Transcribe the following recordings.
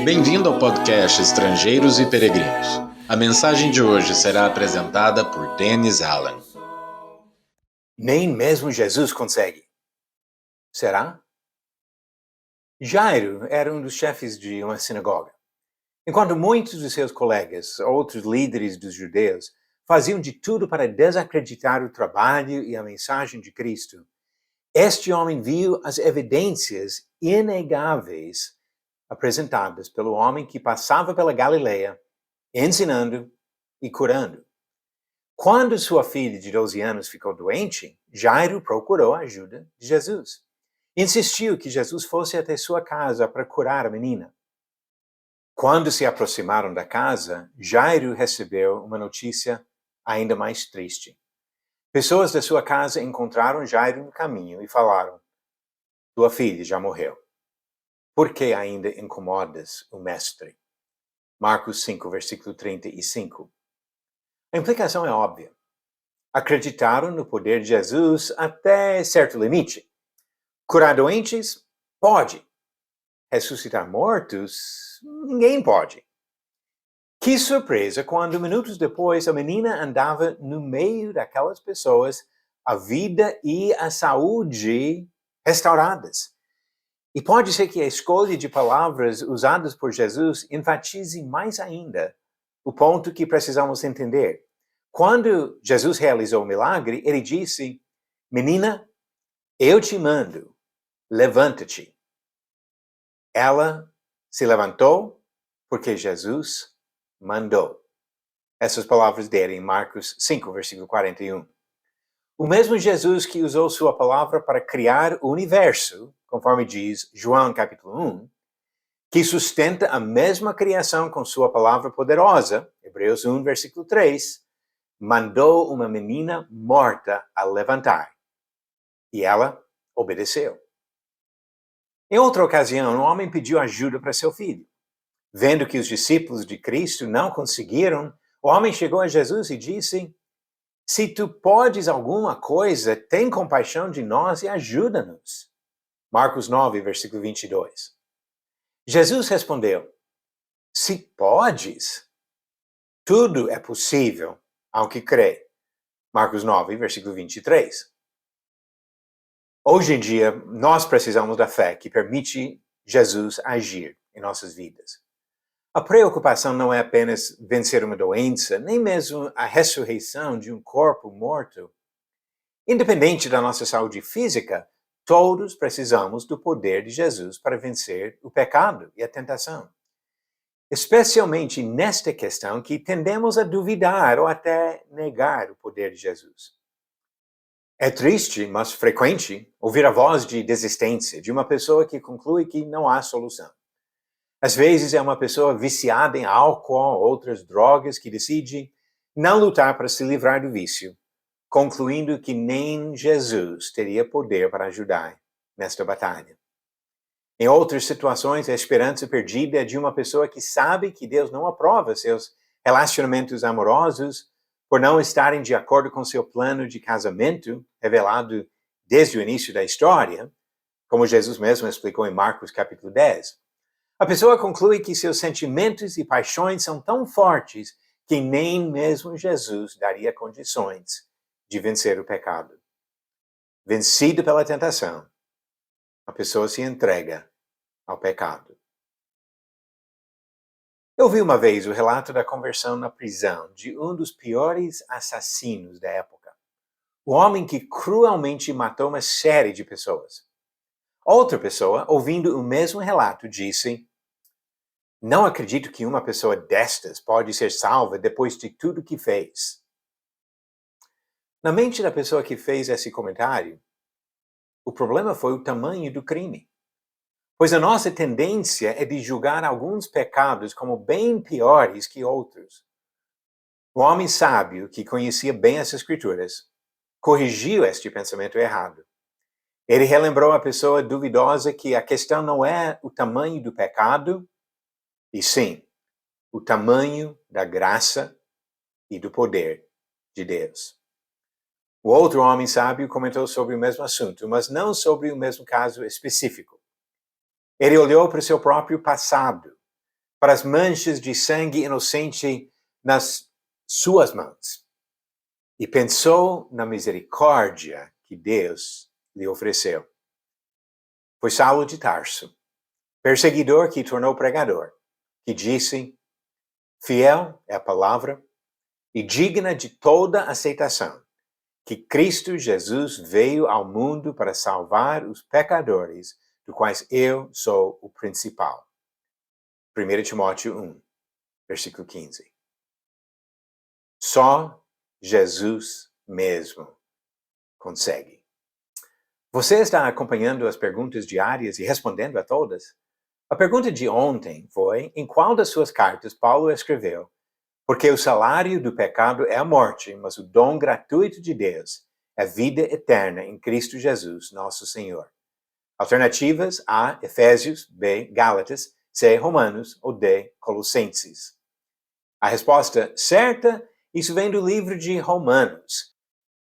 Bem-vindo ao podcast Estrangeiros e Peregrinos. A mensagem de hoje será apresentada por Dennis Allen. Nem mesmo Jesus consegue. Será? Jairo era um dos chefes de uma sinagoga. Enquanto muitos de seus colegas, outros líderes dos judeus, faziam de tudo para desacreditar o trabalho e a mensagem de Cristo, este homem viu as evidências inegáveis apresentadas pelo homem que passava pela Galileia, ensinando e curando. Quando sua filha de 12 anos ficou doente, Jairo procurou a ajuda de Jesus. Insistiu que Jesus fosse até sua casa para curar a menina. Quando se aproximaram da casa, Jairo recebeu uma notícia ainda mais triste. Pessoas da sua casa encontraram Jairo no caminho e falaram: "Tua filha já morreu. Por que ainda incomodas o mestre?" Marcos 5, versículo 35. A implicação é óbvia. Acreditaram no poder de Jesus até certo limite. Curar doentes? Pode. Ressuscitar mortos? Ninguém pode. Que surpresa quando, minutos depois, a menina andava no meio daquelas pessoas, a vida e a saúde restauradas. E pode ser que a escolha de palavras usadas por Jesus enfatize mais ainda o ponto que precisamos entender. Quando Jesus realizou o milagre, ele disse: "Menina, eu te mando, levanta-te." Ela se levantou porque Jesus mandou. Essas palavras dele em Marcos 5, versículo 41. O mesmo Jesus que usou sua palavra para criar o universo, conforme diz João capítulo 1, que sustenta a mesma criação com sua palavra poderosa, Hebreus 1, versículo 3, mandou uma menina morta a levantar. E ela obedeceu. Em outra ocasião, um homem pediu ajuda para seu filho. Vendo que os discípulos de Cristo não conseguiram, o homem chegou a Jesus e disse: "Se tu podes alguma coisa, tem compaixão de nós e ajuda-nos." Marcos 9, versículo 22. Jesus respondeu: "Se podes, tudo é possível ao que crê." Marcos 9, versículo 23. Hoje em dia, nós precisamos da fé que permite Jesus agir em nossas vidas. A preocupação não é apenas vencer uma doença, nem mesmo a ressurreição de um corpo morto. Independente da nossa saúde física, todos precisamos do poder de Jesus para vencer o pecado e a tentação. Especialmente nesta questão que tendemos a duvidar ou até negar o poder de Jesus. É triste, mas frequente, ouvir a voz de desistência de uma pessoa que conclui que não há solução. Às vezes é uma pessoa viciada em álcool ou outras drogas que decide não lutar para se livrar do vício, concluindo que nem Jesus teria poder para ajudar nesta batalha. Em outras situações, a esperança perdida é de uma pessoa que sabe que Deus não aprova seus relacionamentos amorosos por não estarem de acordo com seu plano de casamento, revelado desde o início da história, como Jesus mesmo explicou em Marcos capítulo 10. A pessoa conclui que seus sentimentos e paixões são tão fortes que nem mesmo Jesus daria condições de vencer o pecado. Vencida pela tentação, a pessoa se entrega ao pecado. Eu vi uma vez o relato da conversão na prisão de um dos piores assassinos da época. O homem que cruelmente matou uma série de pessoas. Outra pessoa, ouvindo o mesmo relato, disse: "Não acredito que uma pessoa destas pode ser salva depois de tudo que fez." Na mente da pessoa que fez esse comentário, o problema foi o tamanho do crime. Pois a nossa tendência é de julgar alguns pecados como bem piores que outros. O homem sábio, que conhecia bem as Escrituras, corrigiu este pensamento errado. Ele relembrou a pessoa duvidosa que a questão não é o tamanho do pecado, e sim, o tamanho da graça e do poder de Deus. O outro homem sábio comentou sobre o mesmo assunto, mas não sobre o mesmo caso específico. Ele olhou para o seu próprio passado, para as manchas de sangue inocente nas suas mãos e pensou na misericórdia que Deus lhe ofereceu. Foi Saulo de Tarso, perseguidor que tornou pregador, que disse: fiel é a palavra e digna de toda aceitação, que Cristo Jesus veio ao mundo para salvar os pecadores, dos quais eu sou o principal. 1 Timóteo 1, versículo 15. Só Jesus mesmo consegue. Você está acompanhando as perguntas diárias e respondendo a todas? A pergunta de ontem foi: em qual das suas cartas Paulo escreveu: porque o salário do pecado é a morte, mas o dom gratuito de Deus é vida eterna em Cristo Jesus, nosso Senhor. Alternativas: A, Efésios; B, Gálatas; C, Romanos; ou D, Colossenses. A resposta certa, isso vem do livro de Romanos.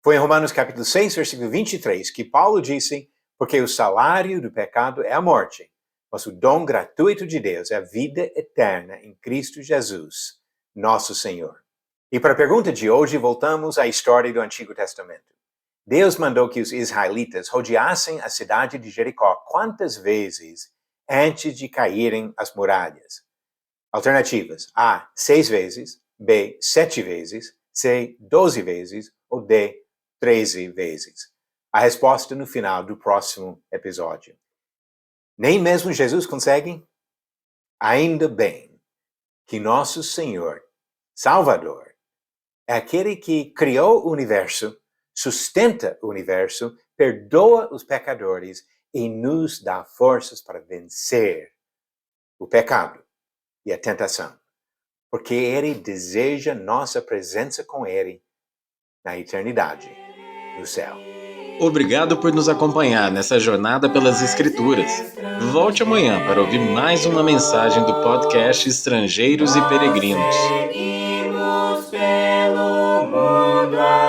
Foi em Romanos capítulo 6, versículo 23, que Paulo disse: porque o salário do pecado é a morte, mas o dom gratuito de Deus é a vida eterna em Cristo Jesus, nosso Senhor. E para a pergunta de hoje, voltamos à história do Antigo Testamento. Deus mandou que os israelitas rodeassem a cidade de Jericó quantas vezes antes de caírem as muralhas? Alternativas: A, 6 vezes; B, 7 vezes; C, 12 vezes; ou D, 13 vezes. A resposta no final do próximo episódio. Nem mesmo Jesus consegue? Ainda bem que nosso Senhor, Salvador, é aquele que criou o universo, sustenta o universo, perdoa os pecadores e nos dá forças para vencer o pecado e a tentação. Porque Ele deseja nossa presença com Ele na eternidade, no céu. Obrigado por nos acompanhar nessa jornada pelas Escrituras. Volte amanhã para ouvir mais uma mensagem do podcast Estrangeiros e Peregrinos. Seguimos pelo mundo.